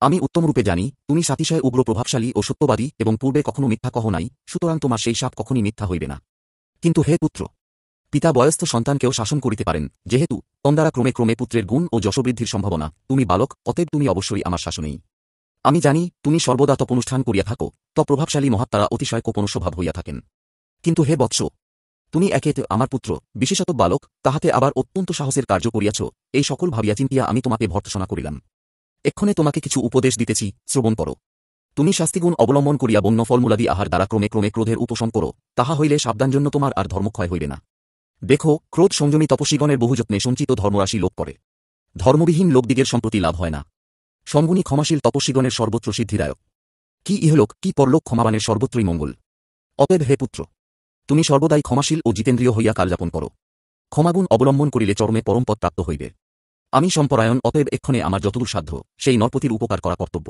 আমি উত্তমরূপে জানি তুমি সাতিশয় উগ্র প্রভাবশালী ও সত্যবাদী এবং পূর্বে কখনো মিথ্যা কহ নাই, সুতরাং তোমার সেই শাপ কখনই মিথ্যা হইবে না। কিন্তু হে পুত্র, পিতা বয়স্থ সন্তানকেও শাসন করিতে পারেন, যেহেতু তন্দ্বারা ক্রমে ক্রমে পুত্রের গুণ ও যশবৃদ্ধির সম্ভাবনা। তুমি বালক, অতএব তুমি অবশ্যই আমার শাসনেই। আমি জানি তুমি সর্বদা তপনুষ্ঠান করিয়া থাকো, প্রভাবশালী মহাত্মারা অতিশয় কোপনস্বভাব হইয়া থাকেন। কিন্তু হে বৎস, তুমি একে আমার পুত্র, বিশেষত বালক, তাহাতে আবার অত্যন্ত সাহসের কার্য করিয়াছ, এই সকল ভাবিয়া চিন্তিয়া আমি তোমাকে ভর্ৎসনা করিলাম। এক্ষণে তোমাকে কিছু উপদেশ দিতেছি, শ্রবণ করো। তুমি শাস্তিগুণ অবলম্বন করিয়া বন্য ফলমূলাদি আহার দ্বারা ক্রমে ক্রমে ক্রোধের উপশম করো, তাহা হইলে সাবধানজন্য তোমার আর ধর্মক্ষয় হইবে না। দেখো, ক্রোধ সংযমী তপস্বীগণের বহুযত্নে সঞ্চিত ধর্মরাশি লোপ করে। ধর্মবিহীন লোকদিগের সম্প্রতি লাভ হয় না। সমগুণী ক্ষমাশীল তপস্বীগণের সর্বত্র সিদ্ধিদায়ক। কি ইহলোক কি পরলোক ক্ষমাবানের সর্বত্রই মঙ্গল। অতএব হে পুত্র, তুমি সর্বদাই ক্ষমাশীল ও জিতেন্দ্রিয় হইয়া কালযাপন করো। ক্ষমাগুণ অবলম্বন করিলে চরমে পরমপদ প্রাপ্ত হইবে। আমি সম্পরায়ণ, অতএব এক্ষণে আমার যতদূর সাধ্য সেই নরপতির উপকার করা কর্তব্য।